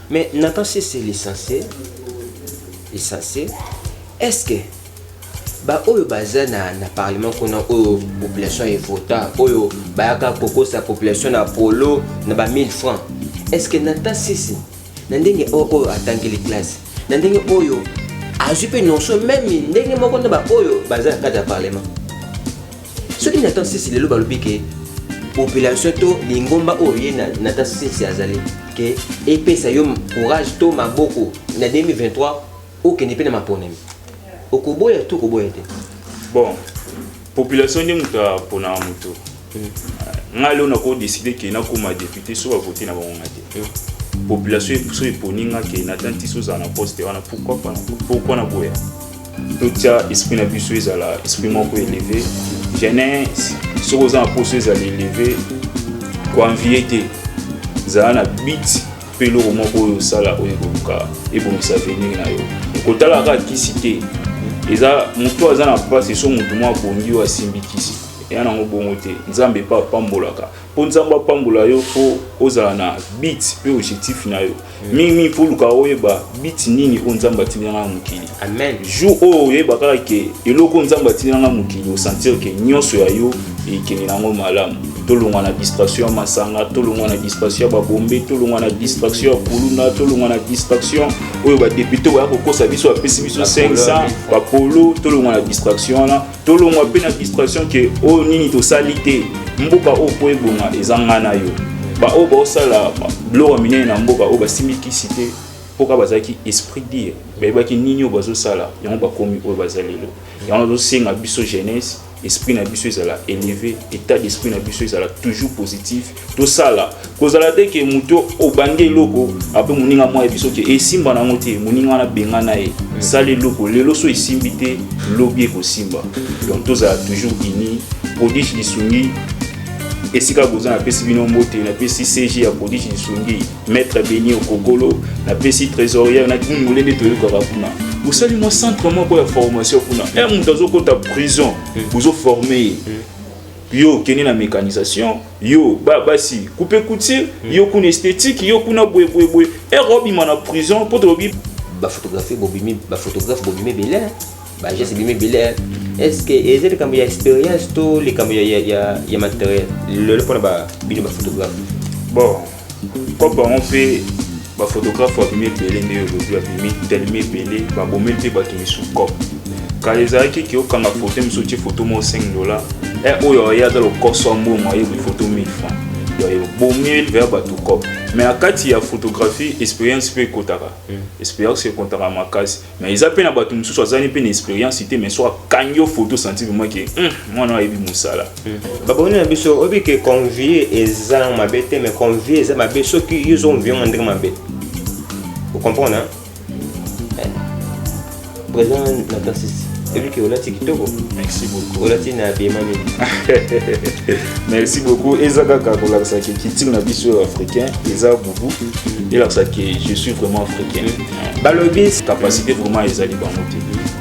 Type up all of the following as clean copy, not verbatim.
Mais Nathan, si c'est l'essentiel, est-ce que bah oyo baza na parlement qu'on a au population et vota oyo bayaka propose sa population na polo na ba 1000 francs, est-ce que Nathan si ndenge oyo atangeli classe ndenge oyo ajupe non so même ndenge moko na ba oyo baza na cadre parlement ce qui Nathan si lelo balobi ke population to lingomba oyo na Nathan si azali ke epesa yo courage to maboko na 2023 o ke ne pe na maponemi okoboya to koboya te. Bon, population ni muta pona muto ngalo na ko décider ke na koma député so va voter na bango ngate population so eponinga ke na tanti so za na poste wana pourquoi na boya totia esprit na biso ezala esprit moko élevé jeunesse so za na poste ezala élevé ko envier te za na bit pelo moko yo sala oyo boka ebomisa venir na yo kotala ka kisite eza mutu aza na place so mutu mwa bongi wa simbikisi yana ngo bongo te nzambe pa pambolaka po nzambe pambola yo fo ozala na bit pe objectif na yo mingi fo luka oyeba bit nini o nzambe atinanga mukili amen jour o oyeba kaka ke eloko nzambe atinanga mukili o sentir ke nyonso ya yo ekeni nango malamu tolongwa na distraction masanga tolongwa na distraction babombe tolongwa na distraction kuluna tolongwa na distraction oyo ba député ba kokosa biso apesi biso 500 ba polo tolongwa na distraction na tolongwa pe na distraction ke o nini to salite mboka o ko ebonga ezanga na yo ba o ba sala bloc minene na mboka o ba simiki cité poka bazaki esprit dire ba ki nini o bazo sala yango ba komi o bazalelo yango zo senga biso jeunesse esprit na biso ezala élevé état d'esprit na biso ezala toujours positif to sala kozala te ke muto obande loko ape muninga mwa biso ke esimba na ngote muninga na benga na e sale loko lelo so esimbi te lobi ko simba donc tozala toujours uni prodige lisungi esika goza na pesi bino mbote na pesi CG ya prodige lisungi maître Béni Okokolo na pesi trésorier na mulende to yoka kuna usali mo centre moko ya formation kuna mutu azokota prison bozo former yo keni na mécanisation yo basi couper couture yo kuna esthétique yo kuna boye robi mana prison pour robi ba photographe bobimi bele ba je bimi bele est-ce que ezeli kambo ya expérience to les kambo ya matériel le pona ba bino ba photographe bon comme on fait ba photographe abimi bele ne yo abimi tellement bele ba bomel pe ba kimisu kop kalezaki ki okanga photo msoti photo mo $5 oyo ya dans le corso mo mo yebi photo 1000 francs yo bomel vers ba tout kop mais akati ya photographie expérience pe kotaka expérience pe kotaka makasi mais ils appellent na batu msusu azani pe na expérience ité mais soit kanyo photo sentir moi que moi na yebi musala baboni na biso obi ke convier ezala mabete mais convier ezala mabe ceux qui ils ont vu en mabe vous comprenez hein présent Nathan c'est lui qui est là TikTok. Merci beaucoup. Olati na bemami. Merci beaucoup. Ezaka kakola saki kiting na biso africain, eza boubou. Et là ça qui je suis vraiment africain. Balobis capacité vraiment ezali bangote.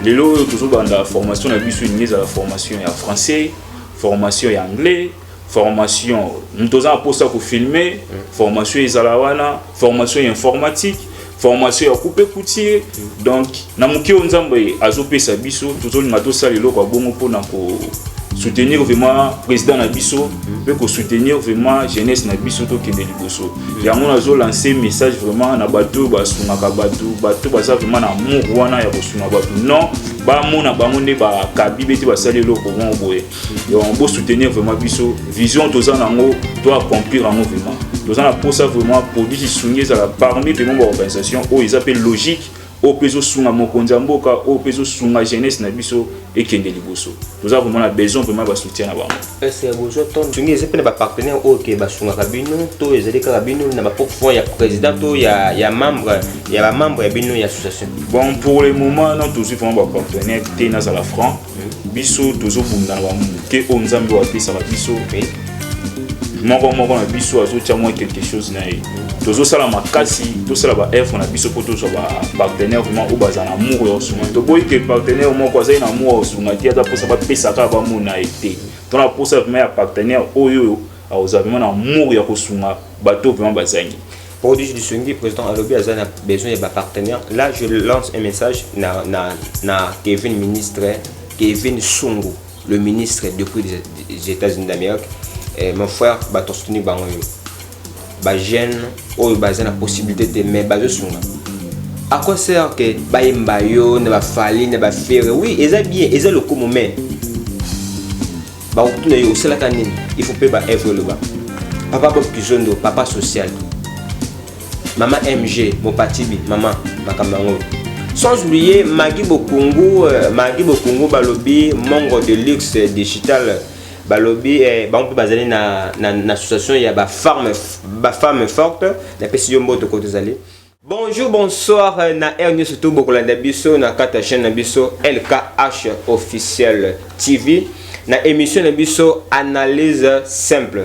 Lelo toujours dans la formation na biso une à la formation en français, formation en anglais, formation nous avons posé pour filmer, formation ezalawana, formation informatique. Formation à couper couture donc na muki onzambe azopesa biso tozolinga tosala eloko bongo pona ko soutenir vraiment président na biso pe ko soutenir vraiment jeunesse na biso to kende liboso yango nazo lancer message vraiment na bato basungaka bato baza vraiment na amour wana ya kosunga bato non ba mona bango ne ba kabibe te basali eloko bongo boye on peut soutenir vraiment biso vision tozana ngo to accomplir en vraiment nous avons pour ça vraiment produit qui soumis à la parmi des membres d'organisation où ils appellent logique au peso sunga mokonzamboka au peso sunga jeunesse na biso et kende liboso nous avons vraiment besoin vraiment de soutien là-bas est-ce que besoin ton sungi ezepena ba partenaire OK ba sunga kabino to ezeli ka kabino na ba fond ya président to ya membre ya bino ya association bon pour le moment non tous vraiment ba partenaire tenas à la franc biso tozo bunda ba ke onzambe wa pesa ba biso moko na biso azotia moi quelque chose na ye tozo sala makasi to sala ba effort na biso poto so ba partenaire vraiment au bazana amour yo sunga to boy que partenaire moko azai na amour sunga ti ata posa ba pesa ka ba mona été to na posa vraiment ya partenaire oyo aoza vraiment na amour ya kosunga bato vraiment bazangi Prodige Lisungi, président Alobi Azan a besoin de partenaire. Là, je lance un message na Kevin ministre, Kevin Sungu, le ministre depuis les États-Unis d'Amérique. Mon frère, bah soutenir bah jeune, oh bah la possibilité de mais bah sunga. À quoi sert que bah imbayo, ne va falloir, ne va faire. Oui, ils ont bien, ils ont le coup moment. Bah on est aussi la canine. Il faut pas être le bas. Papa Bob Kizondo, papa social. Maman MG, mon patibi, maman, Makamango. Sans oublier Magui Bokungu, Balobi, Mongo de luxe digital, Balobi, on peut baser na association, il y a ba femme forte, la précision de côté zali. Bonjour, bonsoir, na News surtout beaucoup la biso, na kata chaîne na biso LKH officiel TV. Na émission na biso analyse simple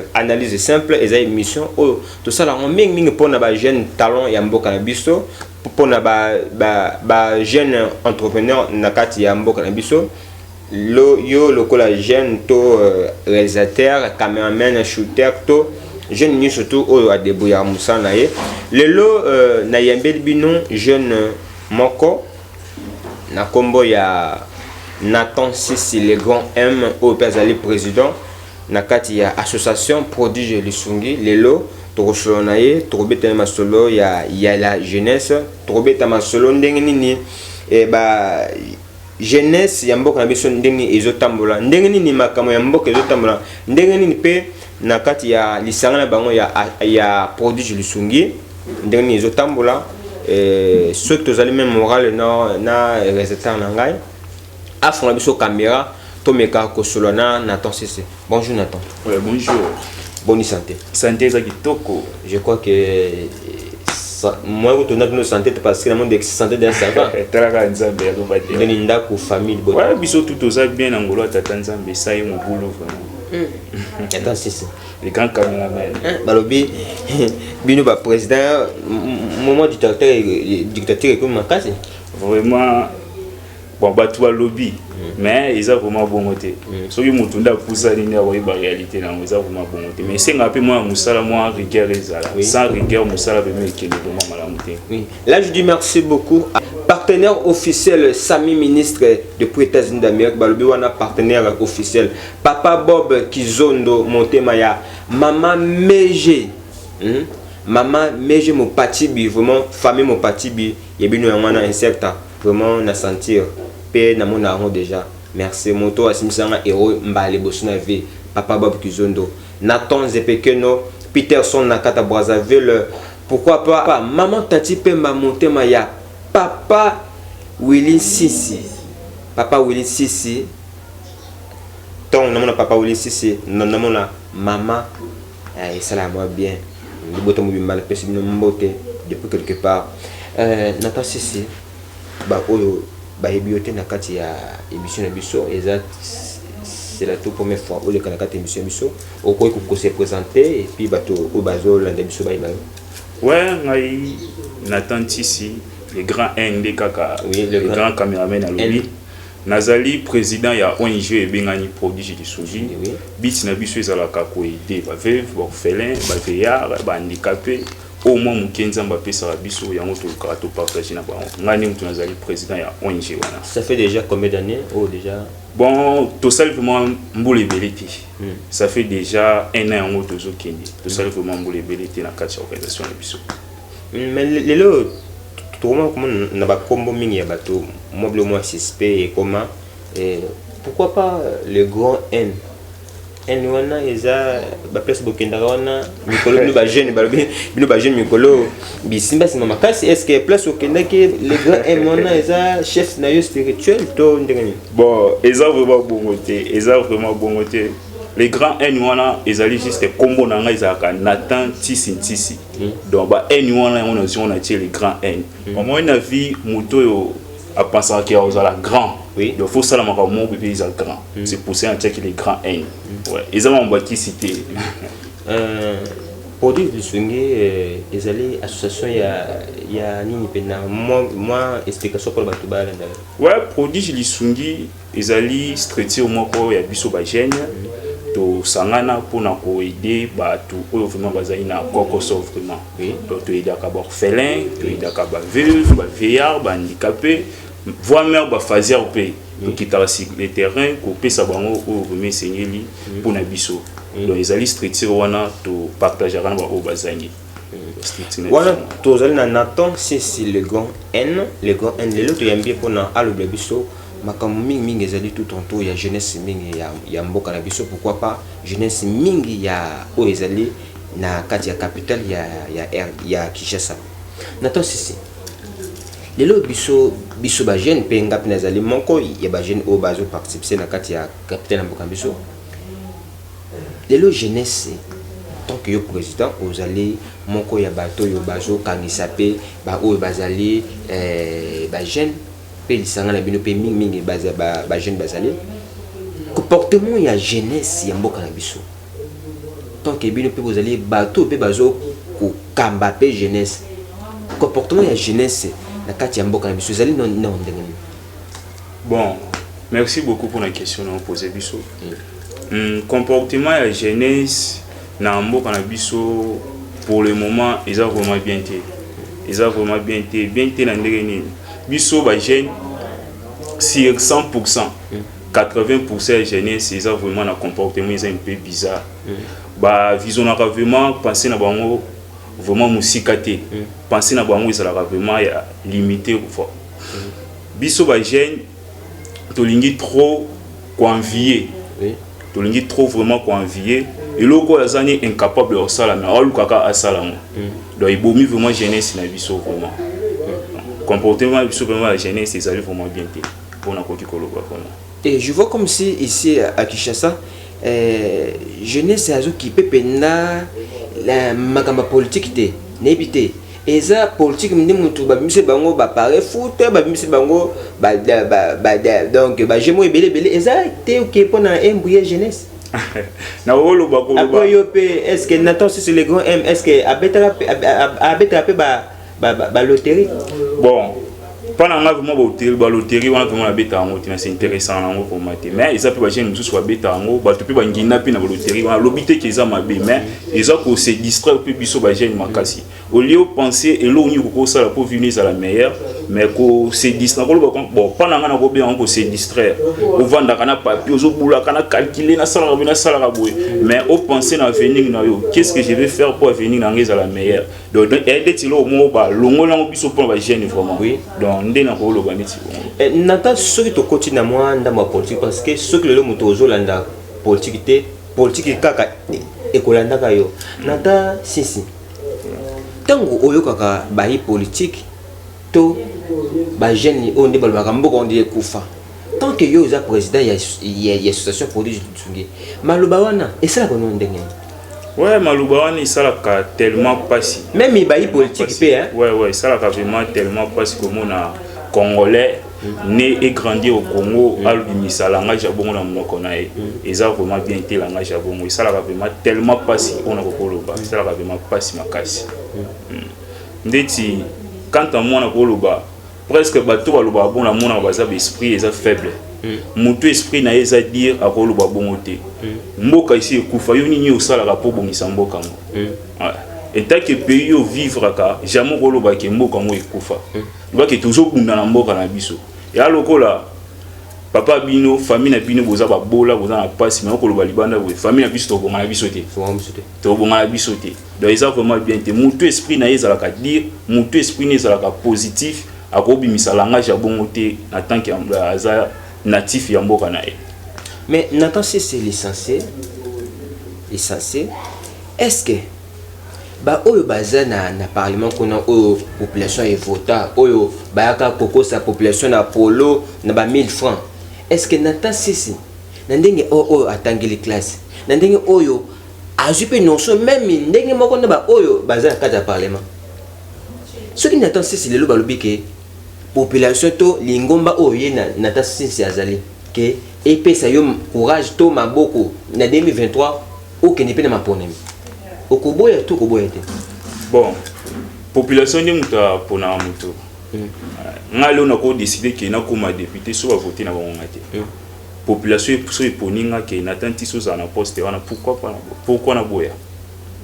et za émission oh tout ça là on ming pour na ba jeune talent ya mboka na biso pour na ba jeune entrepreneur na kati ya mboka na biso yo lokola jeune to réalisateur cameraman shooter to jeune ni surtout oh a débrouillard musana ye lelo na yambeli bino jeune moko na kombo ya Nathan Sissi, le grand M, au Pazali président, Nakati ya association Prodige Lisungi, Lelo, Torosolonaye, Trobeta Masolo, ya la jeunesse, Trobeta Masolo, Ndengini, et bah, jeunesse, Yambok Nabison Ndengi, Ezotambola, Ndengini Makamo Yambok Ezotambola, Ndengini Pe, Nakati ya Lisangana Bango, ya Prodige Lisungi, Ndengini Ezotambola, ceux qui ont même moral, na résultat Nangai. Afon biso caméra Tomeka Kosolana Nathan Sissi. Bonjour Nathan. Ouais, bonjour. Bonne santé. Santé za kitoko. Je crois que moi vous tenez notre santé parce que le monde santé d'un savant. Traka nzambe ya kobate. Ninda ko famille bonne. Ouais, biso tout oza bien ngolo tata nzambe ça y mon boulot vraiment. Nathan Sissi. Les grands caméramans. Balobi bino ba président moment dictateur comme makasi. Vraiment bon bateau lobby mais ils ont vraiment bon côté so yo mutunda poussa ni na ba réalité na ils ont vraiment bon côté mais c'est ngapi moi musala moi rigueur ezala sans rigueur musala be me kele vraiment malamuté. Oui, là je dis merci beaucoup à partenaire officiel Sami ministre depuis les États-Unis d'Amérique balobi wana partenaire officiel Papa Bob Kizondo Montemaya Maman Meje Maman Meje mon patibi vraiment famille mon patibi yebino wana insecta vraiment na sentir paix na mon argent déjà. Merci moto asimsanga héros mbale bosuna vie Papa Bob Kizondo Nathan Zepekeno Peterson Nakata Brazzaville pourquoi pas maman tati pemba monter maya Papa Willy Sissi ton namona Papa Willy Sissi namona maman ça la moi bien le boto mo bimbala pesi no mbote depuis quelque part Nathan Sissi ba oyo ba ebiote na kati ya émission na biso c'est la toute première fois au le kati émission biso au quoi ko se présenter et puis bato au bazo la biso ba imayo ouais ngai Nathan Sissi le grand ND kaka oui, le grand caméraman à lobby nazali président ya ONG ebengani Prodige Lisungi oui. Bit na biso ezalaka ko aider ba veuve ba orphelin ba vieillard ba handicapé au moins mukenza mbappé sera biso yango to karato partager na bango ngani mutu nazali président ya ONG wana. Ça fait déjà combien d'années oh déjà bon to sali vraiment mboule beliti ça fait déjà 1 an yango tozo kende to sali vraiment mboule beliti na kati ya organisation na biso mais lelo comment na ba combo mingi ya bato mobile moi suspect et comment pourquoi pas le grand N wana eza ba place bokenda wana mikolo bino ba jeune mikolo bisimba sima makasi est-ce que place okenda que le grand M wana eza chef na yo spirituel to ndengani bon eza vraiment bon côté les grands N wana ezali juste combo na nga ezaka Nathan Sissi donc ba N wana on a tiré les grands N au moins na vie moto yo a pensé qu'il y a grand oui il faut ça la maka mo bébé ils grand c'est pour ça que les grands N ouais ils ont embarqué cité Prodige Lisungi ezali association ya nini pena moi explication pour bato ba ouais Prodige Lisungi ezali structure moko ya biso ba jeune to sangana pour na ko aider bato oyo vraiment bazali na kokoso vraiment to aider ka ba orphelin to aider ka ba veuve ba vieillard ba handicapé voire même ba fazer pe to kitala sur le terrain ko pesa bango oyo vraiment sengeli pour na biso donc ezali structure wana to partager na ba o bazangi voilà tozali na Nathan c'est le grand N lelo to yambie pona alobe biso makambo mingi ezali tout tantôt ya jeunesse mingi ya mboka na biso pourquoi pas jeunesse mingi ya o ezali na kati ya capitale ya Kinshasa. Nathan sisi lelo biso ba jeune pe ngapi nazali moko ya ba jeune o bazo participer na kati ya capitale ya mboka biso lelo jeunesse tant que yo président ozali moko ya bato yo bazo kangisa pe ba o bazali ba jeune lisanga na bino pe mingi ba jeune bazali comportement ya jeunesse ya mboka na biso tant que bino pe bozali bato pe bazo ko kamba pe jeunesse comportement ya jeunesse na kati ya mboka na biso zali non ndenge. Bon, merci beaucoup pour la question que vous posez biso. Comportement ya jeunesse na mboka na biso pour le moment ils ont vraiment bien été na ndenge nini biso ba jeune sur 100% 80% de jeunesse ils ont vraiment un comportement un peu bizarre ba vision na vraiment penser na bango vraiment musikate penser na bango ils ont vraiment limité biso ba jeune tolingi trop convier tolingi trop vraiment convier et loko azani incapable de ça là mais alukaka asala donc il bomi vraiment jeunesse na biso vraiment comportement biso vraiment la jeunesse ils arrivent vraiment bien pour na koki koloba vraiment. Et je vois comme si ici à Kinshasa jeunesse azo qui peut pena la makamba politique te nebité eza politique ndi mutu ba bimise bango ba pare foot ba bimise bango ba donc ba jemo ebele eza te OK pona embouiller jeunesse na wolo ba ko ba est-ce que Nathan c'est le grand M est-ce que abeta pe ba loterie bon pendant nga vraiment ba loterie wana vraiment na beta ngo tina c'est intéressant ngo pour mater mais ils appellent ba jeune mususu ba beta ngo ba to pe ba ngina pe na ba loterie wana lobité que eza mabe mais ils ont ko se distraire pe biso ba jeune makasi au lieu penser et lo nyi ko ça pour venir à la meilleure mais ko se distraire bon pendant nga na ko bien ko se distraire au vendre kana papier au boula kana calculer na sala boy mais au penser na avenir na yo qu'est-ce que je vais faire pour avenir na ngeza la meilleure donc aider tilo mo ba longo na biso pour ba jeune vraiment oui donc ndena ko lo baniti Nathan soki to koti na moi ndamba politique parce que soki lelo muto ozolanda politique kaka ekolanda kayo Nathan sisi tango oyo kaka bayi politique to ba jeune o ndeba ba mboka on dit kufa tant que yo za président ya association produit tsungi maloba wana esala kono ndenge. Ouais, Maloubawan ça l'a tellement passé. Même il baille politique pe hein. Ouais, ça l'a vraiment tellement passé comme on a congolais né et grandi au Congo, albi ça langage abongo na moko na e. Et ça vraiment bien été langage abongo. Ça l'a vraiment tellement passé on a kokoloba. Ça l'a vraiment passé makasi. Ndeti quand on mona koloba presque bato baloba bon na mona baza esprit eza faible. Mutu esprit na eza dire akoloba bongo te. Mboka ici ekufa yo nini osala rapport bongisa mboka ngo. Et tant que pays au vivre ka jamais koloba ke mboka ngo ekufa. Ba ke toujours bunda na mboka na biso. Ya lokola papa bino famille na bino boza ba bola boza na passe mais koloba libanda we famille na biso to bonga na biso te. To bonga na biso te. Donc ça vraiment bien te. Mutu esprit na eza ka dire, mutu esprit na eza ka positif akobimisa langage ya bongo te na tant que aza natif ya mboka na e. Mais Nathan c'est l'essentiel est-ce que ba oyo bazana na parlement kona oyo population et vota oyo bayaka koko sa population na polo na ba 1000 francs est-ce que Nathan sisi na ndenge oyo atangeli classe na ndenge oyo ajupe notion même ndenge moko na ba oyo bazana kata parlement ce qui Nathan sisi lelo balobi ke population to lingomba oyo na Nathan sisi azali ke epesa yo courage to maboko na 2023 okene pe na maponemi okoboya to koboya te bon population ni muta pona muto ngalo na ko décider que na koma député so va voter na bango ngate population so eponinga ke natanti so za na poste wana pourquoi na boya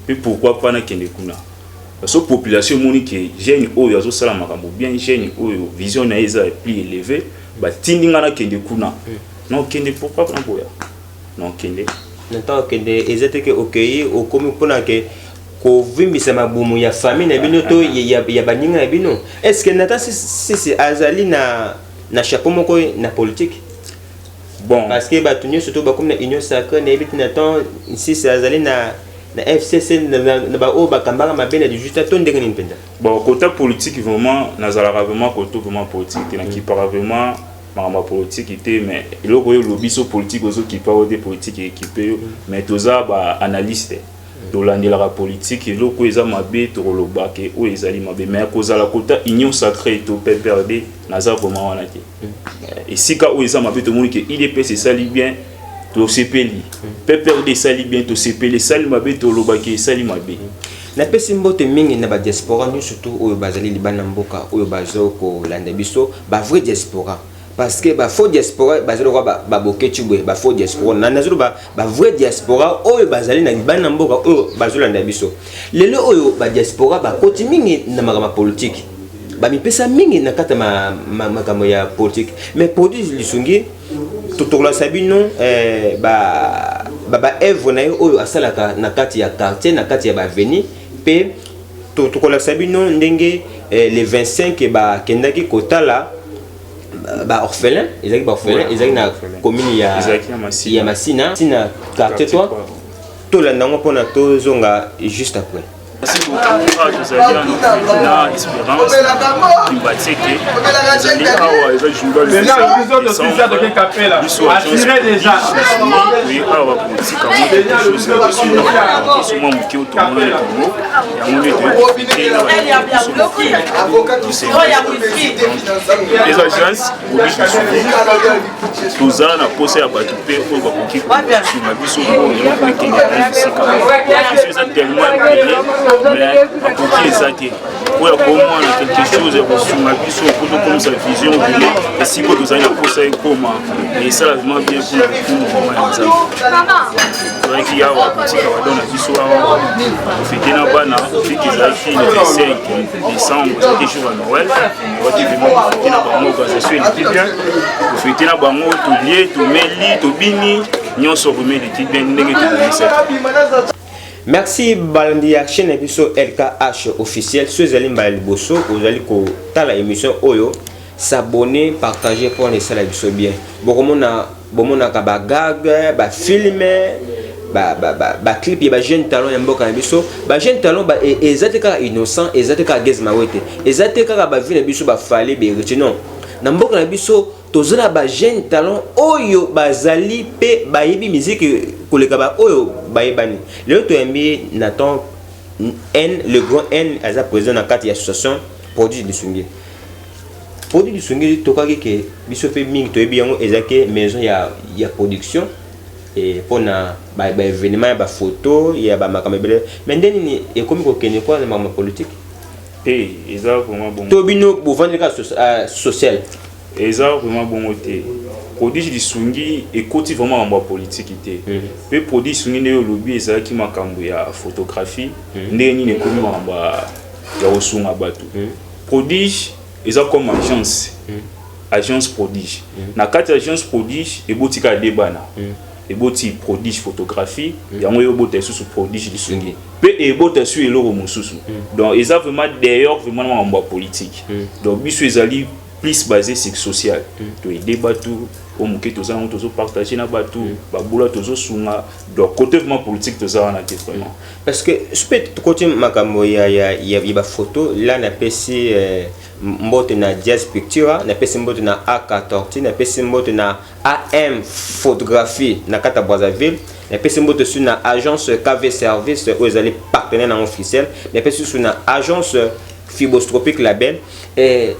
puis pourquoi pas na kende kuna so population moni ke jeune oyo azo sala makambo bien jeune oyo vision na eza plus élevée ba tindinga na kende kuna non kende pourquoi pas na boya non kende n'entend kende ezate ke okay o komi pona ke ko vimbisa mabumu ya famille na bino to ya baninga na bino est-ce que nata si azali na chapeau moko na politique bon parce que batunyo surtout ba comme na union sacrée na ebiti na temps si azali na FCC na ba o ba kambara mabena du juste to ndenge ni mpenda bon côté politique vraiment nazala vraiment côté vraiment politique na qui para vraiment ma politique était mais le lobby so politique ozo qui parle de politique équipé mais toza ba analyste to landela politique le ko eza mabe to loba ke o ezali mabe mais ko za la kota union sacrée to PPRD naza vraiment wana te et sika o eza mabe to moni ke IDP c'est ça li bien to CPLI PPRD ça li bien to CPLI ça li mabe to loba ke ça li mabe na pesi mbote mingi na ba diaspora ni surtout oyo bazali libana mboka oyo bazo ko landa biso ba vrai diaspora parce que ba faux diaspora bazali ba boke chibwe ba faux diaspora na nazolo ba vrai diaspora oyo bazali na libana mboka oyo bazo landa biso lelo oyo ba diaspora ba koti mingi na makama politique ba mipesa mingi na kata makamo ya politique mais produit lisungi totola sabino ba evre na oyo asalaka na kati ya quartier na kati ya ba avenue pe totola sabino ndenge les 25 ba kendaki kotala ba orphelin ezaki ba orphelin ezaki na commune ya Masina sina quartier toi to la nango pona to zonga juste après. Merci beaucoup na espérance Kimbateke zali awa eza jungle attiré déjà oui awa politika mo mukio to mo les agences tozala na posa ya bato pe oyo bakoki kosunga biso oyo ekende na tellement mais akoki eza te oyo komona quelque chose ya kosunga biso poto komisa vision obile esiko tozali na posa ekoma esala vraiment bien mpona moma ya nzambe tozalaki awa kotika badona biso awa ofete na bana fiki ezalaki le 25 décembre ezalaki jour ya noël oaki vraiment ofete na bango organisation eleki bien ofete na bango tolie tomeli tobini nyonso vraiment eleki bien ndenge tokomisaki. Merci balandi ya chaîne ebiso LKH officiel ceux ali mbala liboso ozali ko tala émission oyo s'abonner partager pour les salles biso bien bomona ka ba gag ba film ba clip ya ba jeune talent ya mboka na biso ba jeune talent ba ezate ka innocent ezate ka gezma wete ezate ka ba vie na biso ba fale be non na mboka na biso tozona ba jeune talent oyo bazali pe bayebi musique koleka ba oyo bayebani lelo toyambi Nathan N le grand N aza président na kati ya association produit du Sungi tokaki ke biso pe mingi toyebi yango ezake maison ya production et pona ba événement ba photo ya ba makambo bele mais ndeni ekomi ko kene kwa na makambo politique eza vraiment bon to bino bo vendre social eza vraiment bon te produit du Sungi ekoti vraiment en politique te pe produit Sungi ne lobby ezalaki makambo ya photographie ndenge nini ekomi makambo ya osunga bato produit eza comme agence prodige na kati agence prodige ebotika debana eboti prodige photographie yango yobota susu prodige du Sungi pe ebota su eloko mosusu donc eza vraiment d'ailleurs vraiment makambo politique donc biso ezali plus basé sur social to débat tout au moké to zana to partager na batu ba boula to sunga donc côté vraiment politique to zana vraiment parce que je peux côté makambo ya ba photo là na pesi mbote na Jazz Picture na pesi mbote na A14 na pesi mbote na AM photographie na kata Brazzaville na pesi mbote sur na agence KV service aux allez partenaire na officiel na pesi sur na agence Fibrostropique label et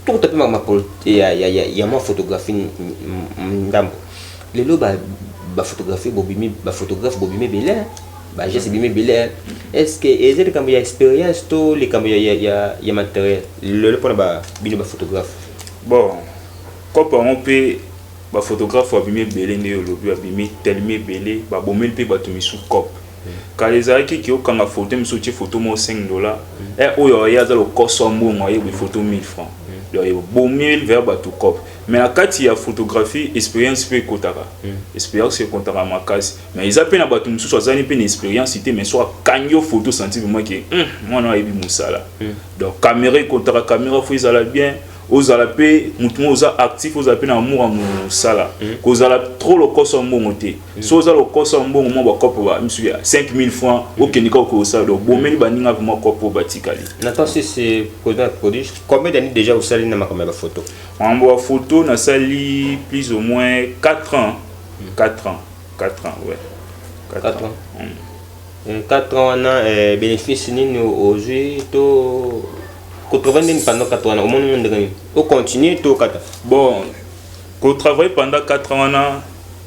tout à fait ma ya ma photographie ndambo lelo ba photographie bobimi ba photographe bobimi bele ba je sais bimi bele est-ce que ezeli kambo ya expérience to les kambo ya matériel lelo pona ba bino ba photographe bon comme on peut ba photographe abimi belé né lobi abimi tellement belé ba bomel pe ba tumisu cop quand les araki qui ont kanga photo me sorti photo mo $5 et oyo ya za lo koso mbongo ye photo 1000 francs le bomel vers ba tout cop mais la kati ya photographie expérience pe kotaka expérience pe kotaka makasi mais ils appellent na ba tumisu so zani pe expérience ité mais soit kanyo photo senti vraiment que moi na yebi musala donc caméra kotaka caméra faut izala bien ozala pe mutumo oza actif oza pe na amour musala kozala trop le koso mbongo te so oza le koso mbongo mo ba kopo ba msu ya 5000 francs okenika ko ça donc bomeli baninga vraiment kopo batikali. Nathan si c'est produit combien d'années déjà vous salez na makamela ba photo en boa photo na sali plus ou moins 4 ans 4 ans ouais 4 ans 4 ans on a bénéfice nini aujourd'hui to 80 pendant 4 ans, au moins on continue tout 4 ans. Bon, qu'on travaille pendant 4 ans,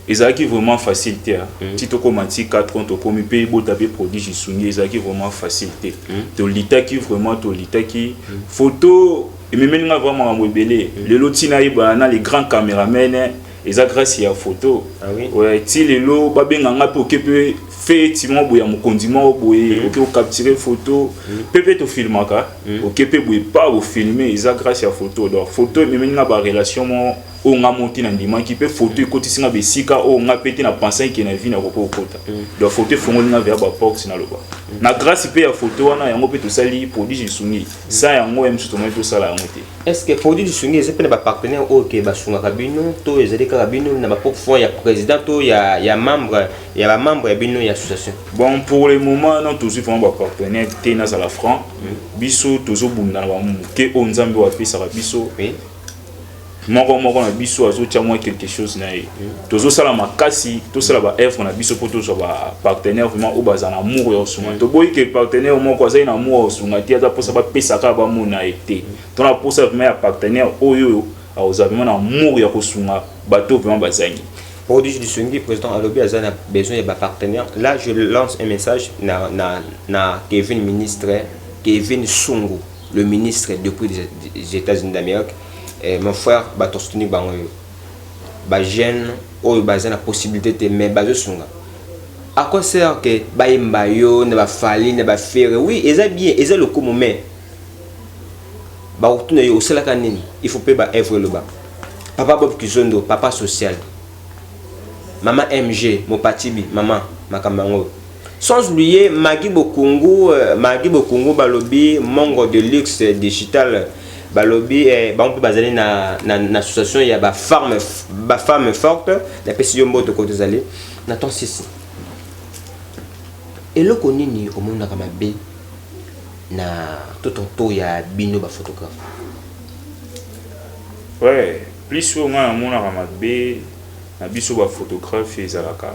ils ont vraiment facilité. Si tu commences 4 ans, tu peux me payer pour taper produit, ils ont vraiment facilité. Tu l'état qui vraiment, tu l'état qui photo, et même vraiment rebellé. Le lotina les grands caméramens, ils ont grâce à la photo. Ah oui. Ouais, si les lots, pas bien en pour que effectivement boya mon condiment boya OK capturer photo peut te filmer ka OK peut boya pas au filmer ils a grâce à photo donc photo même na ba relation mo o nga monter na ndima qui peut photo côté singa be sika o nga pété na penser que na vie na ko kota donc photo fongo na vers ba box na loba na grâce pe ya photo wana yango peut to sali produit jisungi ça yango même tout to sala yango te est-ce que produit jisungi c'est pas ba partenaire OK ba sunga kabino to ezali ka kabino na ba fond ya président to ya membre ya ba membre ya bino ya association. Bon pour le moment non toujours vraiment ba partenaire tenas à la franc biso toujours bunda na ba ke onzambe wa pesa ba biso moko na biso azo tia moi quelque chose na toujours sala makasi to sala ba œuvre na biso pour toujours ba partenaire vraiment au bazana amour ya sunga to boy que partenaire moko azai na amour sunga tia za posa ba pesa ka ba mona été to na posa vraiment ya partenaire oyo azo vraiment na amour ya kosunga bato vraiment bazangi. Produit du Sungi, président Alobi a besoin de partenaires. Là, je lance un message na Kevin ministre, Kevin Sungu, le ministre depuis les États-Unis d'Amérique. Mon frère, Batostuni Bangoyo, Bajen, ou Bazen la possibilité de me baser Sunga. À quoi sert que Baimbayo, ne va fali, ne va faire? Oui, ils ont bien, ils ont le coup mais il faut pas œuvre le bas. Papa Bob Kizondo, papa social. Maman MG, Mopatibi, maman, Makamango. Sans oublier Magui Bokungu, Balobi, Mongo de luxe digital, Balobi, on peut baser na association, il y a ba femme forte, la PCO de côté allé. Nathan Sissi. Et le connu au monde Kamabe, na tout en tout, il y a bino ba photographe. Ouais, plus souvent, mon Kamabe. Na biso ba photographe ezalaka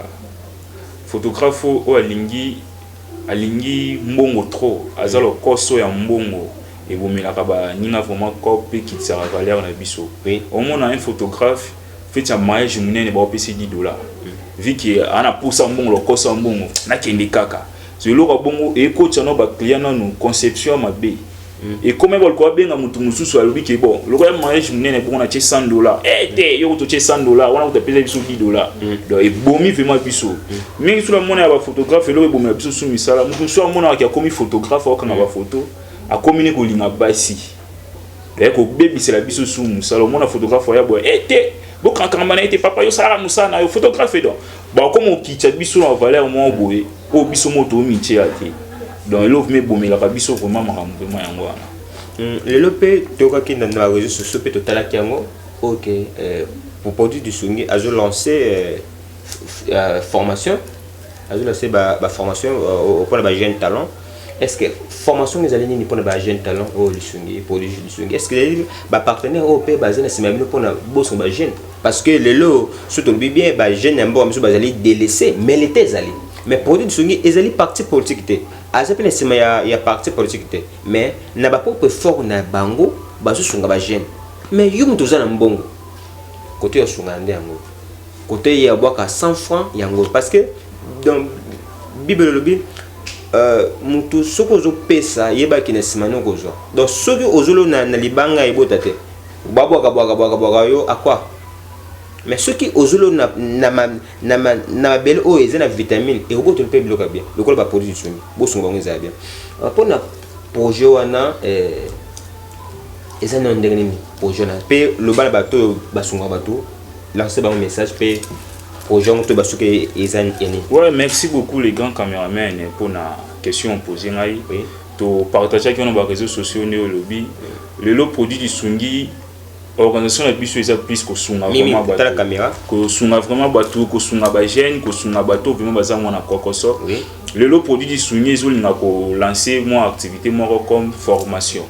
photographe o alingi mbongo trop azalo koso ya mbongo et bomelaka ba ninga vraiment copie qui sera valeur na biso au moins un photographe fait un mariage munene ba opesi $10 vu que ana poussa mbongo lo koso mbongo na kende kaka zelo ka bongo e ko tshano ba client na nous conception mabe. Et comme elle quoi bien à mon mususu alobi que bon le royaume mariage munene pour on a $100 eh yo to $100 on a te payer biso $10 donc et bomi vraiment biso mais sur la monnaie ba photographe le bomi biso sou misala mutu so mona ki a commis photographe au kana ba photo a communiquer ko linga basi donc ko bebi c'est la biso sou musala mona photographe ya bo eh bo kan mana était papa yo sala musana yo photographe donc ba comme on kitcha biso na valeur mo boye o biso moto mi tia te. Donc l'offre mais bon mais la biso vraiment vraiment yango wana le lopé toka ki na réseaux sociaux peut total ki yango OK pour produit du Sungi a lancé formation a lancé ba formation pour les jeunes talents. Est-ce que formation les alliés ni pour les jeunes talents au Sungi produit du Sungi est-ce que les partenaires européens basés na sima pour na bosso ba jeunes parce que les lots surtout bien ba jeunes embo amso bazali délaissé mais les tes alliés mais produit du Sungi ils allaient parti politique té azape na sima ya parti politique té mais na ba propre fort na bango bazo sunga ba jeune mais yum toza na mbongo côté ya sunga ndé yango côté ya boka 100 francs yango parce que dans bible lobi mutu soko zo pesa yeba ki na sima no kozo donc soki ozolo na libanga ebota té boka yo à quoi mais ceux qui ozolo na belle o ezana vitamine et robot peut bloquer bien le col va produire du bo sunga ngeza bien pour na projet wana ezana ndenge ni projet na pe le bal bateau basunga bateau lancer un message pe projet on to basuke ezana yani. Ouais, merci beaucoup les grands caméramans pour la question posée ngai. Oui. To partager qui on ba réseaux sociaux ne lobby le lot produit du sungi organisation la biso eza plus ko sunga vraiment bateau la caméra ko sunga vraiment bateau ko sunga ba jeune ko sunga bateau vraiment baza mona kokoso. Oui. Le lot produit du sungi zo linga ko lancer moi activité moi comme formation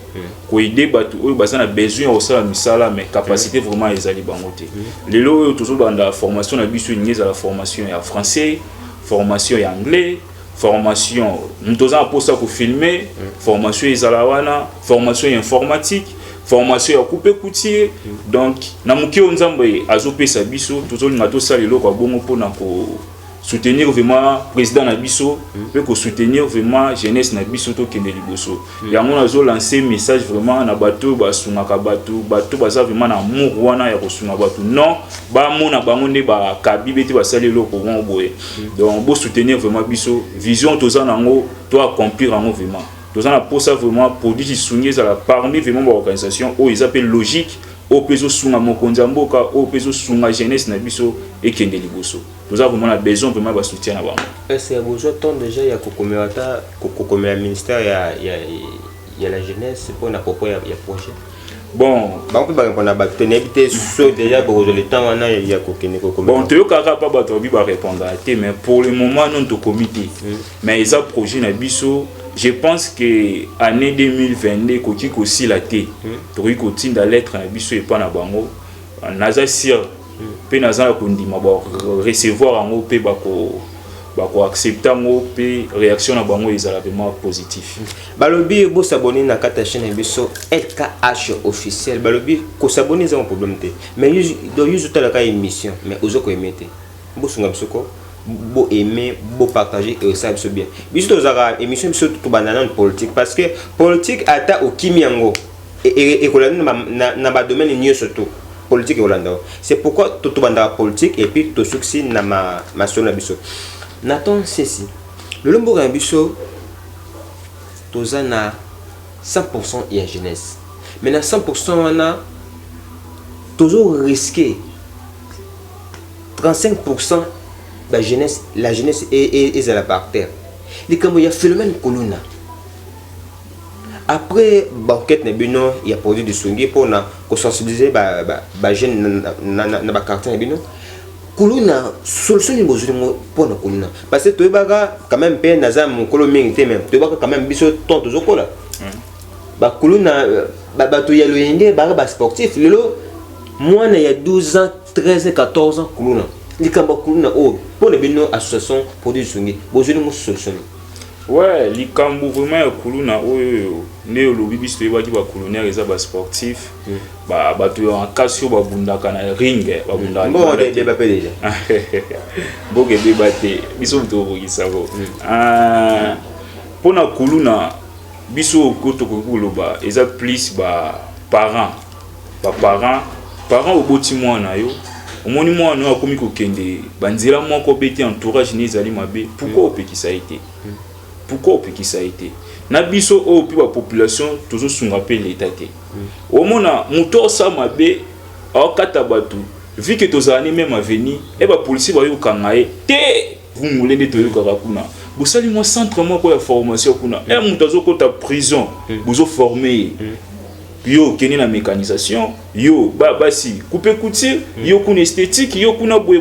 ko aider bateau oyo baza na besoin au sala misala mais capacité vraiment ezali bango te. Le lot toujours dans la formation la biso ngeza la formation ya français, formation ya anglais, formation nous avons pour ça pour filmer, formation ezalawana, formation informatique, formation ya couper couture. Donc na muki onzambe azopesa biso toujours ngato salelo kwa bongo pona ko soutenir vraiment président na biso pe ko soutenir vraiment jeunesse na biso to kende liboso. Ya mona zo lancer message vraiment na bato ba sunaka bato baza vraiment na amour wana ya ko sunga bato non ba mona bango ne ba kabibe te ba salelo ko bon boye. Donc bo soutenir vraiment biso vision toza nango to accomplir nango vraiment. Toza na pour ça vraiment produit qui soigner à la parmi vraiment ba organisation o ils appellent logique au peso sunga mokonza mboka au peso sunga jeunesse na biso et kende liboso. Nous avons vraiment besoin vraiment de soutien à est-ce que vous avez déjà ya kokomela ministère ya la jeunesse pour na propos ya projet bon banko ba ko na ba tenebité so déjà pour le temps wana ya kokene kokomela bon te kaka pas bato bi ba répondre à té mais pour le moment non to comité mais ça projet na biso je pense que année 2022 koki ko si la té to ko tinda lettre na biso et pas na bango naza sir pe nazala kondima ba recevoir ngo pe bako accepter ngo pe réaction na bango ezala vraiment positif. Balobi bo s'abonner na kata chaîne biso LKH officiel balobi ko s'abonner c'est un problème té mais do yuzu tala ka émission mais ozoko emete bo sunga biso ko bo aimer bo partager et ça biso bien biso tozaka émission biso to banana politique parce que politique ata okimi yango et kolanda na ba domaine nyo surtout politique et Hollande. C'est pourquoi tout le monde a politique et puis tout succès na ma son abisso. Nathan ceci. Le lombo abisso toza na 100% et jeunesse. Mais na 100% on a toujours risqué 35% la jeunesse est à la par terre. Les comme il y a phénomène colonna. Après banquette na bino il y a produit du sungi pour na ko sensibiliser ba jeune na ba quartier na bino kuluna solution ni besoin pour na kuluna parce que to baka quand même pe na za mon kolo mingi même to baka quand même biso tonto zokola ba kuluna ba to ya loyenge ba sportif lelo moi il y a 12 ans 13 ans 14 ans kuluna likamba kuluna o pour na bino association produit du sungi besoin ni solution. Ouais, les cambo vraiment kuluna oyo ne lobi biso ebaki ba colonel eza ba sportif ba bato en casio ba bundaka na ring ba bundaka bon de ba déjà boke débatté biso to bokisa ko pona kuluna biso koto koloba eza plus ba parents oboti mwana yo omoni mwana yo akomi kokende banzela moko beti entourage ne ezali mabe pourquoi opekisa été pourquoi opeki ça a été na biso o pi ba population toujours sunga pe l'état té au mona muto sa mabe au kata batu vu que tozani même avenir et ba policier ba yo kangae té vous moulez to yo kakuna vous sali moi centre moi ko ya formation kuna et muto zo ko ta prison vous former yo keni na mécanisation yo basi couper couture yo kuna esthétique yo kuna boy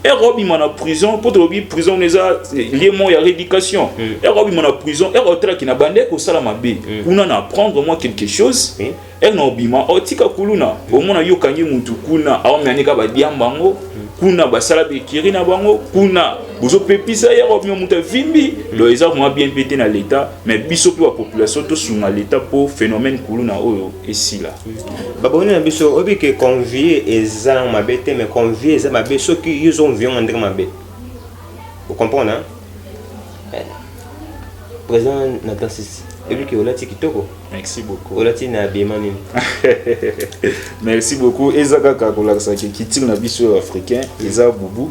et robi mana prison pour robi prison neza lié mon ya rééducation et robi mana prison et rotra ki na bande ko sala mabe kuna na apprendre moi quelque chose et na obima otika kuluna au mona yo kangi mutu kuna au mianika ba diambango kuna basala bekiri na bango kuna bozo pepisa ya robi mutu vimbi do eza vraiment bien pété na l'état mais biso pe la population to sunga l'état pour phénomène kuluna oyo ici là baboni na biso obi ke convier eza mabete mais convier eza mabe ceux qui ils ont vion ndre mabe vous comprenez hein président Nathan Sisi et puis que olati kitoko. Merci beaucoup. Olati na bima nini. Merci beaucoup. Ezaka kakola ça qui tire na biso africain, eza boubou.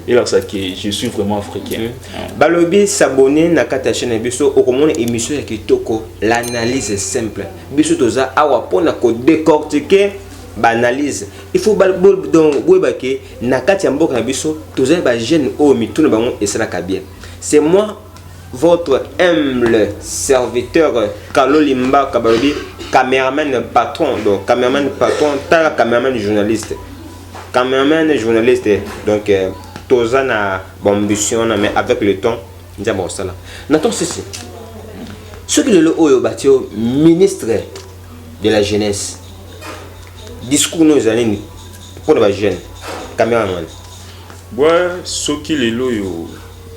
Et là ça que je suis vraiment africain. Balobi s'abonner na kata chaîne biso okomona émission ya kitoko, l'analyse simple. Biso toza awa pona ko décortiquer banalise. Il faut donc boyebake na kati ya mboka na biso toza ba jeune o mituna bango esalaka bien. C'est moi votre humble serviteur Kalolimba Kabalobi, caméraman patron, donc caméraman patron, ta caméraman journaliste. Caméraman journaliste, donc toza na ambition mais avec le temps, nous avons ça là. N'attends ceci. Ce qui est le haut batio ministre de la jeunesse. Discours nos années pour les jeunes. Caméraman. Ouais, ce qui est le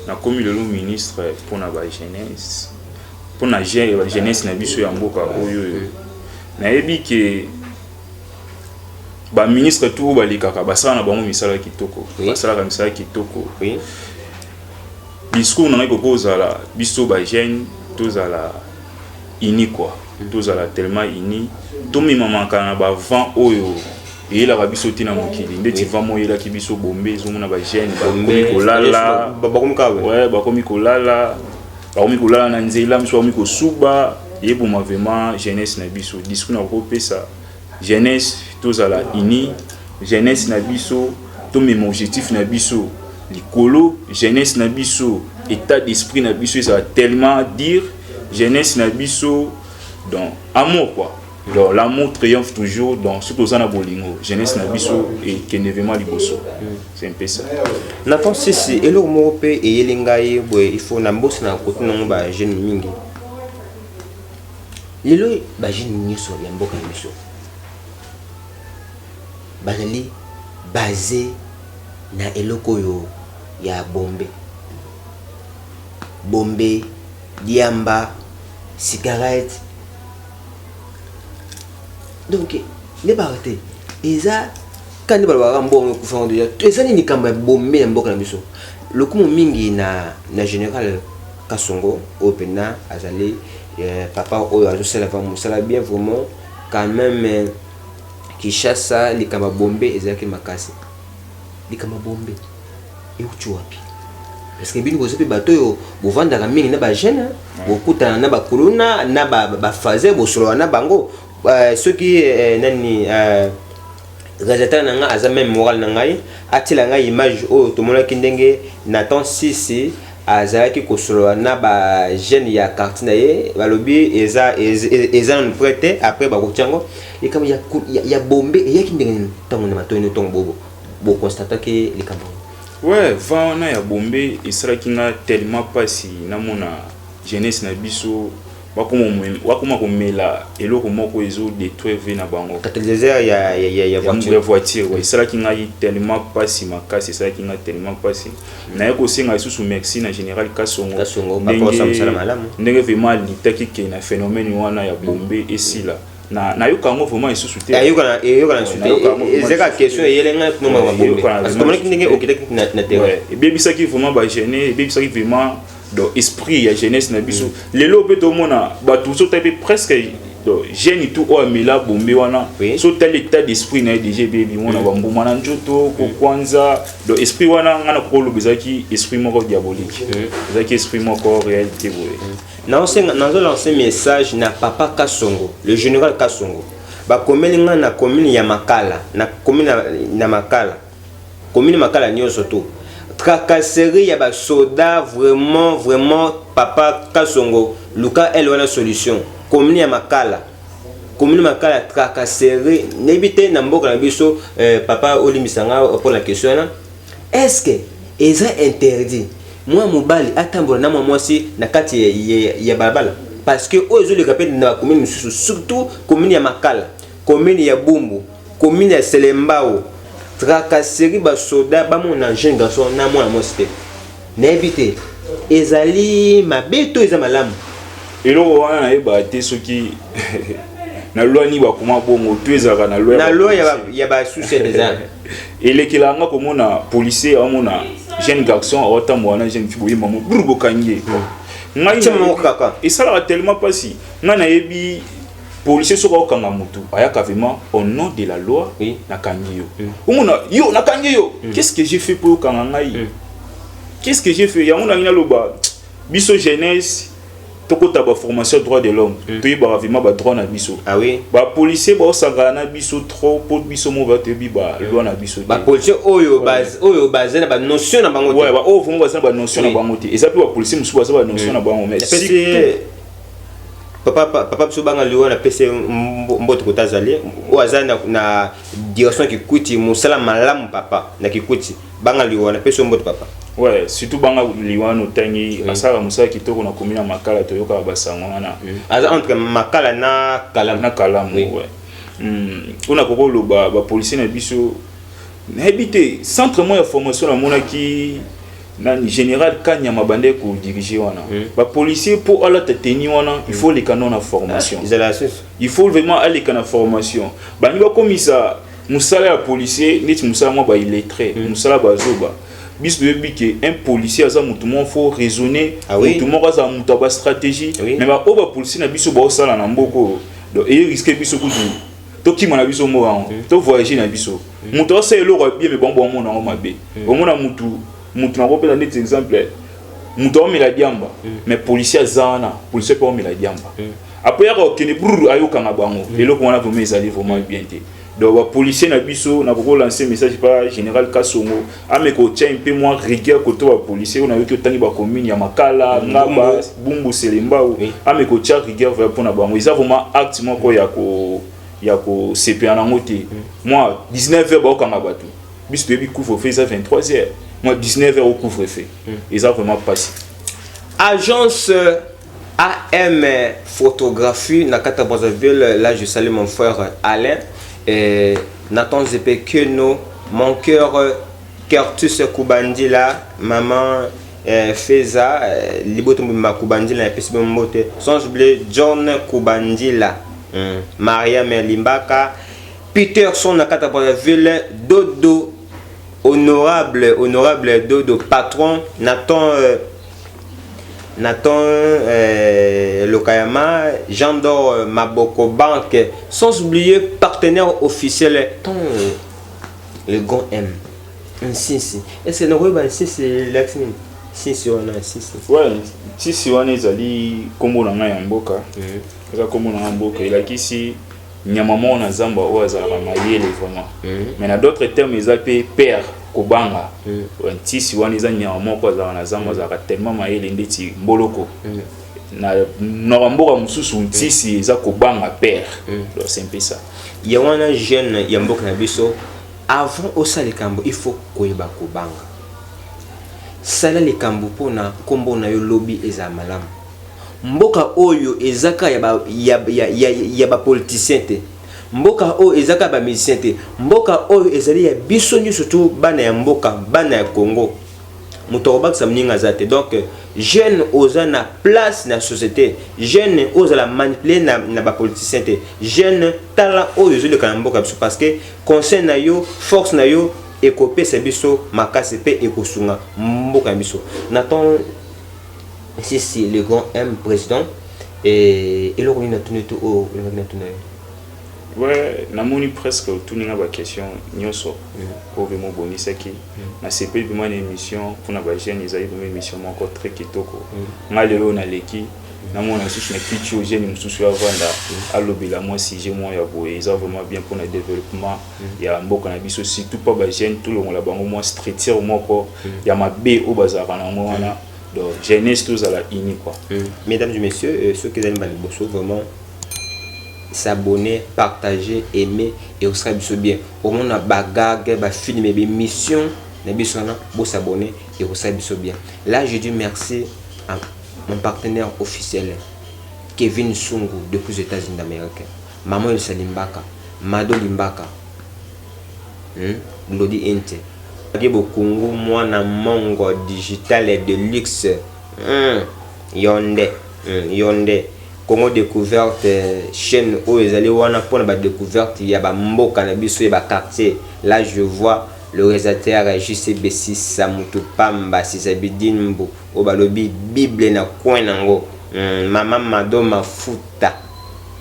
na komi le ministre pour la jeunesse. Pour la jeunesse na biso ya mboka oyo. Na yebi ke ba ministre tout balikaka basala na bango misala kitoko. Basala ka misala kitoko. Oui. Discours na ko kozala biso ba jeune tozala ini quoi. Tozala tellement ini. Tomi mama kana ba vent oyo. Et là biso tina mokili ndeti vamo yela ki biso bombe ezomona ba jeune ba komi kolala ouais ba komi kolala na nzela miso komi kosuba yeboma vraiment jeunesse na biso discours na ko pesa jeunesse tozala ini jeunesse na biso to même objectif na biso likolo jeunesse na biso état d'esprit na biso ça tellement dire jeunesse na biso donc amour quoi. Donc l'amour triomphe toujours dans ce que na bolingo jeunesse na biso et kenevement liboso. C'est un peu ça. Nathan sisi elo mo pe e yelingai boy il faut na mbosi na kote na ba jeune mingi. Lelo ba jeune nyiso ya mboka biso. Banali basé na eloko yo ya bombe. Bombe, diamba, cigarette. Donc ne barate eza quand ne balwa mbongo kufanga déjà eza ni kamba bombe na mboka na biso lokumu mingi na général Kasongo opena azali papa oyo azosala va musala bien vraiment quand même Kishasa likamba bombe eza ki makasi likamba bombe e uchuapi parce que bino kozepe bato yo bovanda ka mingi na ba jeune bokuta na ba kuluna na ba fazer bosolo na bango ceux qui nani réalisateur nanga aza même moral nangai atila ngai image o to mona kindenge Nathan Sisi azalaki kosolo na ba jeune ya quartier naye balobi eza non prêté après ba kochango et comme ya bombe et ya kindenge tango na matoni tongo bo constater que les campo ouais vana ya bombe isra kinga tellement pas si na mona jeunesse na biso wakoma komela eloko moko ezo détruire vie na bango catalyseur ya voiture ouais ça qui ngai tellement pas si makasi ça qui ngai tellement pas si na yako senga sous merci na général Kasongo papa samsala malamu ndenge vraiment litaki ke na phénomène wana ya bombe esila na yoka ngo vraiment isusu te yoka na ezeka question yelenga no ma bombe parce que mona kindenge okitaki na terrain et bien bisaki vraiment ba gêner et bien bisaki vraiment donc esprit ya jeunesse na biso lelo pe to mona ba tout so tape presque donc jeune tout o amela bombe wana so tel état d'esprit na déjà baby mona ba mbuma na njoto ko kwanza donc esprit wana ngana ko lobezaki esprit moko diabolique ezaki esprit moko réalité boye nazo lancer message na papa Kasongo le général Kasongo ba komelinga na commune ya Makala na commune na Makala commune Makala nyonso to tracasserie ya ba soda vraiment papa Kasongo luka elle wana solution commune ya Makala tracasserie nebite na mboka na biso papa olimisanga pour la question là est-ce que est interdit moi mobali atambola na mwasi na kati ya balabala parce que ozo le rappel na commune surtout commune ya Makala commune ya Bumbu commune ya Selembao tracasserie ba soda ba mon jeune garçon na mwana mwasi na éviter ezali mabeto eza malamu eloko wana na yeba te soki na loi ni ba kuma bongo tu ezaka na loi ya ba souci déjà elekela komona policier amona jeune garçon otambo wana jeune fille boyema mo burbo kanye et ça là tellement pas si nga na yebi policier soko okanga mutu ayaka vraiment au nom de la loi na kangi yo umuna yo na kangi yo qu'est-ce que j'ai fait pour okanga ngai qu'est-ce que j'ai fait ya muna ngina loba biso jeunesse tokota ba formation droit de l'homme to ba vraiment ba droit na biso ah oui ba policier ba osanga na biso trop pour biso mo ba te bi ba loi na biso ba policier oyo base na ba notion na bango ouais ba o vont ba ba notion na bango te et ça peut ba policier musu ba notion na bango mais papa biso banga liwa na pese mboto kotazali o azana na direction ki kuti musala malamu papa na kikuti banga liwa na pese mboto papa ouais surtout banga liwa no tangi asala musala kitoko na komina makala to yoka basango wana aza entre makala na kalam ouais on koko loba ba policier na biso na habité centre mo ya formation na mona ki na général Kanya mabande ko diriger wana ba policier pour ala tenir wana il faut les canons na formation il faut vraiment aller kana formation ba ni ba komisa musala ya policier neti musala mo ba illettré musala ba zoba bis de bique un policier aza mutu mo faut raisonner mutu mo aza mutu ba stratégie mais ba o ba policier na biso ba sala na mboko donc et risquer biso kutu to kima na biso mo to voyager na biso mutu asa eloko bien mais bon mo na mabe o mo na mutu na kopela net exemple mutu omela diamba mais policier azana policier pas omela diamba après ya okene brr ayoka na bango eloko wana vraiment ezali vraiment bien te donc ba policier na biso na ko lancer message par général Kasongo ameko tient un peu moins rigueur côté ba policier on a eu que tangi ba commune ya makala ngaba bumbu selemba ameko tient rigueur vers pour na bango ils ont vraiment acte moko ya ko CPA na ngote moi 19h ba okanga batu bis baby couvre fait ça 23h moi 19h au couvre-feu ils ont vraiment passé agence AM photographie na kata Brazzaville là je salue mon frère Alain et Nathan Zepekeno mon cœur Curtus Kubandila maman Feza Liboto Makubandila et puis Mbote Songe Bleu John Kubandila Maria Merlimbaka Peterson na kata Brazzaville Dodo honorable Dodo patron Nathan Lokayama Jean-Dor Maboko Banque sans oublier partenaire officiel le grand M Sisi est-ce que nous avons Sisi Laxmin Sisi on a Sisi ouais Sisi on est allé comme on a mboka ça comme on a mboka il a qu'ici nyamamo na zamba o azala mayele vraiment mais na d'autres termes ils appellent père kobanga ntisi wana eza nyamamo ko azala na zamba azala tellement mayele ndeti mboloko na mboka mususu ntisi eza kobanga père donc c'est un peu ça ya wana jeune ya mboka na biso avant osala likambo il faut koyeba kobanga sala likambo pona kombo na yo lobby eza malamu mboka oyo ezaka ya ba politicien te mboka oyo ezaka ba musicien te mboka oyo ezali ya biso nyonso surtout bana ya mboka bana ya Congo moto obakisa mninga zate donc jeune oza na place na société jeune oza la manipuler na ba politicien te jeune tala oyo zole kana mboka biso parce que conseil na yo force na yo ekopesa biso makasi pe ekosunga mboka biso Nathan c'est le grand M président et le roi n'a tourné tout au ouais namoni presque tout n'a pas question nyoso pour vraiment bonisa qui na CP vraiment une émission pour na ba jeune ils avaient une émission encore très kitoko ngalelo na leki namona susu na kicho jeune mususu ya vanda alobela moi si j'ai moi ya boye ils ont vraiment bien pour le développement ya mboka na biso surtout pas ba jeune tout le monde la bango moi streetier moko ya mabe au bazar na ngona donc jeunesse tous à la uni quoi. Mesdames et messieurs, ceux qui aiment les bosso vraiment s'abonner, partager, aimer et aussi bien. Au moins na bagage, ba filmer des missions, na bisona, bo s'abonner et aussi bien. Là, je dis merci à mon partenaire officiel Kevin Sungu depuis les États-Unis d'Amérique. Maman El Salimbaka, Mado Limbaka. Lodi Ente. Bokungu mwana mongo digital et de luxe yonde Congo découverte chaîne où ils allaient wana pour la découverte il y a ba mboka na biso et ba quartier là je vois le réalisateur JC B6 Samutu Pamba Sisabidine Mbu Obalobi Bible na coin nango maman Mado Mafuta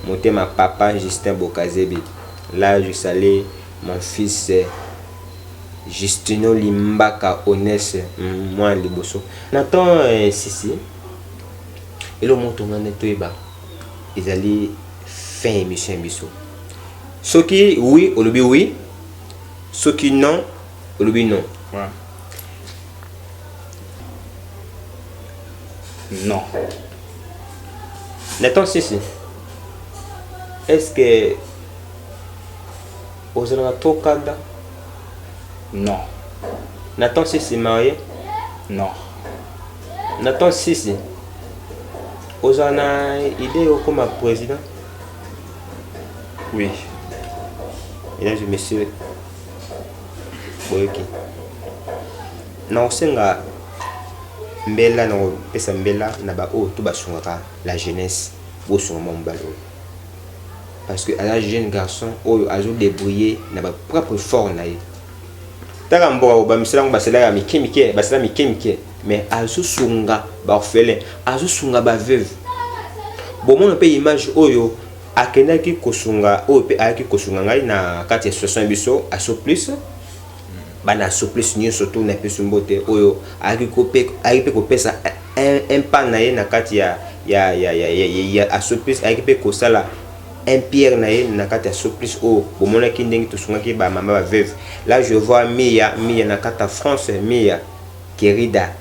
monté ma papa Justin Bokazebi. Là je salue mon fils Justino Limbaka Onès moi liboso Nathan Sisi et le monto ngane toyeba ils allaient fin émission biso ceux qui oui olobi oui ceux qui non olobi non. Ouais. Non. Nathan Sisi, est-ce que vous avez trop cadre? Non. Nathan Sisi marié? Non. Nathan Sisi, vous avez idée comme président? Oui. Mesdames et messieurs, ok. Non, c'est nga mbela na pesa mbela na ba o to basungaka la jeunesse bo songa mbalo. Parce que à la jeune garçon oyo azo débrouiller na ba propre fort na ye. Taka mboka ba misala basela ya mikimike, basela mikimike, mais azo sunga ba orphelin, azo sunga ba veuve. Bon mon pe image oyo akendaki kosunga oyo pe ayaki kosunga ngai na kati ya situation biso aso plus bana souplesse ni surtout na pesu mbote oyo ayaki pe kopesa un pan na ye na kati ya aso plus ayaki pe kosala un pierre na ye na kati ya souplesse oyo bomonaki ndenge tosungaki ba mama ba veuve. Là je vois Mia na kati ya France, Mia Kerida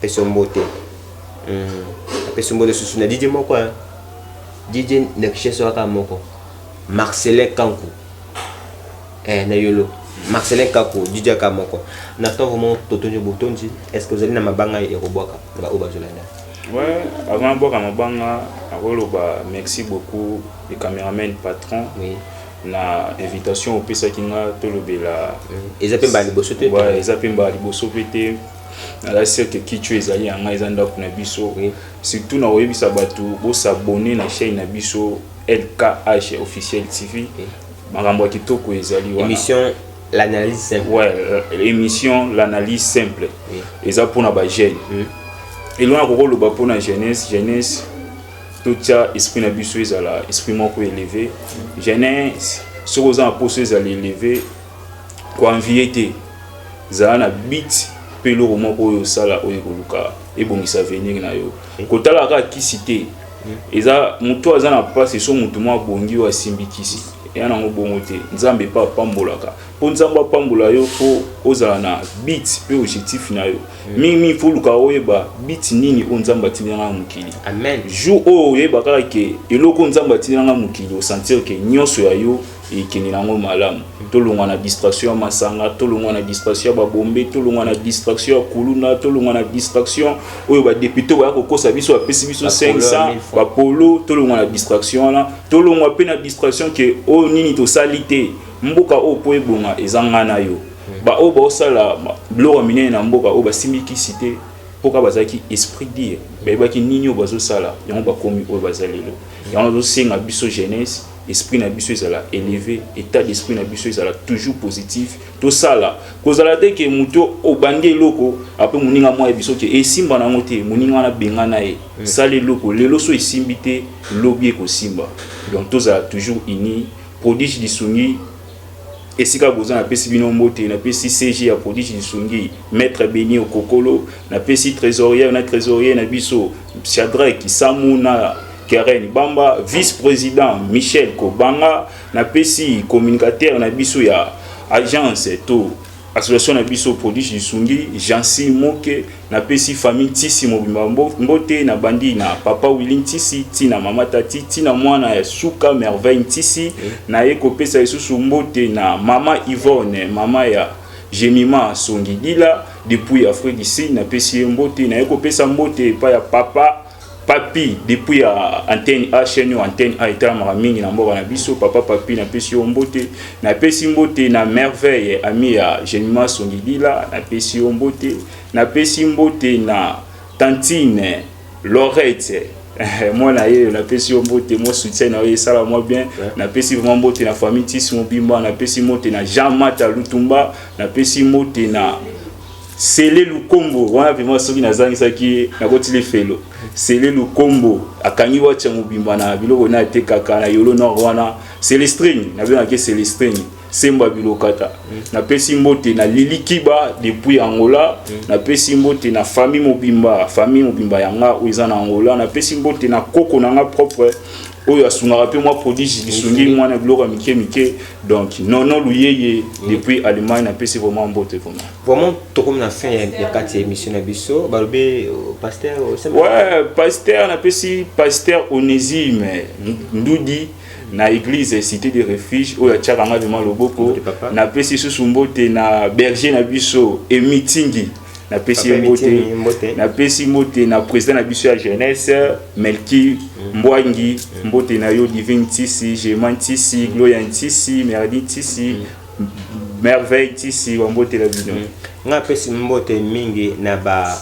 pesu mbote pesu mbote susu na DJ moko DJ Nekcheso waka moko Marcelin Kankou na yolo Marcelin Kako DJ Kamoko. Nathan vraiment totonyo botonji. Est-ce que vous allez na mabanga ya kobwaka ba obazolanda? Ouais, avant boka mabanga akoloba merci beaucoup les caméramen patron. Oui. Na invitation au pesa kinga tolobela. Ezapemba liboso te. Ouais, ezapemba liboso pété. La cercle qui tu es allé en Aizanda pour na biso. Surtout na oyebisa batu bo s'abonner na chaîne na biso LKH officiel TV. Makambo kitoko ezali wana. Émission l'analyse simple. Ouais, l'émission l'analyse simple. Oui. Et ça pour na ba jeune. Et loin ko lo ba pour na jeunesse tout ça esprit na biso ezala esprit moko élevé. Jeunesse ce aux en poser ezala élevé ko enviété. Za na bit pe lo moko yo sala oyo koluka e bongisa venir na yo. Ko tala ka kisité. Eza muto azana passe so muto mo bongi wa simbikisi. Et on a un bon côté. Nzambe pas pambolaka. Pour nzamba pambola yo faut ozala na bit pe objectif na yo. Mimi faut luka oyeba bit nini onzamba tinanga mukili. Amen. Jour o oyeba kaka ke eloko nzamba tinanga mukili o sentir ke nyonso ya yo e keninango malamu. Tolongwa na distraction masanga, tolongwa na distraction ba bombe, tolongwa na distraction kuluna, tolongwa na distraction oyo ba député wa kokosa biso ba pesi biso 500 ba polo, tolongwa na distraction la, tolongwa pe na distraction ke o nini to salite mboka o po ebonga ezanga na yo. Ba o ba osala bloko minene na mboka o ba simbiki cité poka bazaki esprit dire. Ba ebaki nini o bazo sala, yango ba komi o bazalelo. Yango zo senga biso jeunesse. Esprit na biso ezala élevé, état d'esprit na biso ezala toujours positif. Tout ça là, kozala te ke muto obandi loko après muninga mwa biso ke esimba na ngote muninga na benga na e. Sale loko lelo so esimbité lobie ko simba. Donc tout ça toujours ini prodige disungi esika boza na pesi bino mbote na pesi CG ya prodige disungi maître Beni Okokolo na pesi trésorier na biso Shadrack Samuna Karen Bamba, vice-président Michel Kobanga, na pesi communicateur na biso ya agence to association na biso prodige du Sungi, Jansi Moke, na pesi famille Tisi Mobimambo, mbote na bandi na papa Willing Tisi, tina mama Tati, tina mwana ya Suka Merveille Tisi, na eko pesa isusu mbote na mama Yvonne, mama ya Jemima Songidila, depuis Afrique du Sud, na pesi mbote na eko pesa mbote pa ya papa Papi depuis antenne A chaîne antenne A eta mingi na mboka na biso papa papi na pesi mbote na pesi mbote na merveille ami ya Jenima Songidila na pesi mbote na pesi mbote na tantine Lorette moi na ye na pesi mbote moi soutien na ye sala moi bien na pesi vraiment mbote na famille Tisi Mobimba na pesi mbote na Jean Mata Lutumba na pesi mbote na Sele Lukombo wana vraiment soki na zangisa ki na kotile felo Sele Lukombo akangi wacha Mobimba na biloko na tekaka na yolo nord wana Celestring na bien ke Celestring Semba Bilokata na pesi mbote na Lili Kiba depuis Angola na pesi mbote na famille Mobimba yanga oiza na Angola na pesi mbote na koko nanga propre oyo asungaka pe moi prodige lisungi mwana biloko mike donc non luyeye depuis Allemagne na pesi vraiment mbote vraiment to comme na fin ya kati émission na biso balobi pasteur ouais pasteur na pesi pasteur Onésime Ndudi na église cité de refuge oyo atiaka nga vraiment loboko na pesi susu mbote na berger na biso Emitingi na pesi mbote na pesi mbote na président na biso ya jeunesse Melki Mbwangi mbote na yo Divine Tisi Jeman Tisi Gloria Tisi Merdi Tisi Merveille Tisi wa mbote la bino nga pesi mbote mingi na ba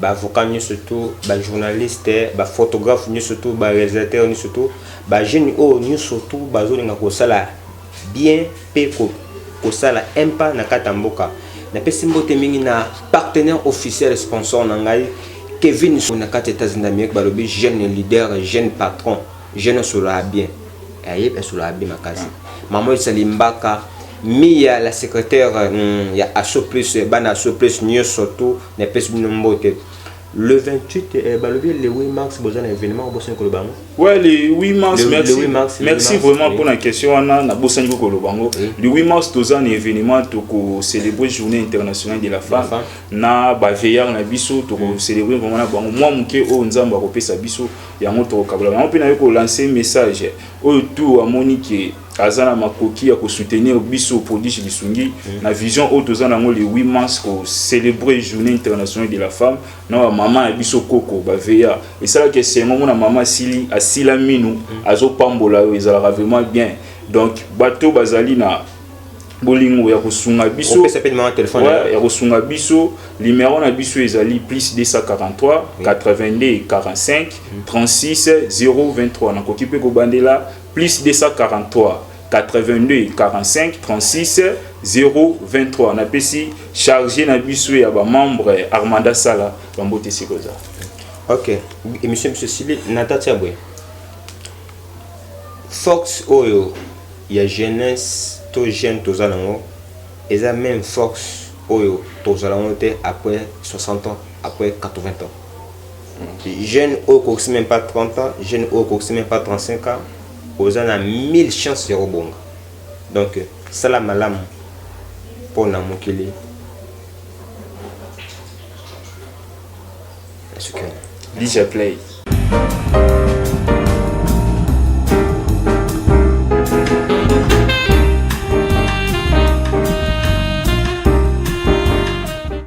avocat surtout ba journaliste ba photographe surtout ba réalisateur surtout ba jeune surtout ba zone nga ko sala bien pe ko sala impa na katamboka na pesi mbote mingi na partenaire officiel sponsor na ngai Kevin na kati États-Unis d'Amérique balobi jeune leader jeune patron jeune solo bien aye solo bien makasi maman Salimbaka Mia la secrétaire ya Asso Plus bana Asso Plus surtout na pesi mbote le 28 balobi le 8 mars besoin d'un événement au Bossan Kolobango. Ouais, le 8 mars, merci. Le 8 mars, merci vraiment pour la question. On a Bossan Kolobango. Le 8 mars, tous un événement pour célébrer Journée internationale de la femme. Na baveillard na biso pour célébrer vraiment na bango. Moi muke o nzamba ko pesa biso ya moto kabla. On peut na ko lancer message au tout à Monique azana makoki ya ko soutenir biso prodige lisungi na vision au tozana ngo le 8 mars ko célébrer Journée internationale de la femme. Na maman biso koko baveillard. Et ça que c'est moment na maman Sili asila minu azo pambola ezala vraiment bien. Donc bato bazali na bolingo ya kosunga biso. On peut s'appeler mon téléphone. Ouais, ya kosunga biso numéro na biso ezali plus 243 82 45 36 023 na kokipe ko bandela plus 243 82 45 36 023 na pesi chargé na biso ya ba membre Armanda Sala bambote sikoza. OK, et monsieur Sili Natatia Bwe. Fox oyo ya jeunesse to jeune to zalango eza même force oyo to zalango te après 60 ans, après 80 ans. Jeune au coxi même pas 30 ans, jeune au coxi même pas 35 ans, aux a 1000 chances de rebondir. Donc salam alam pour na mokili. DJ Play.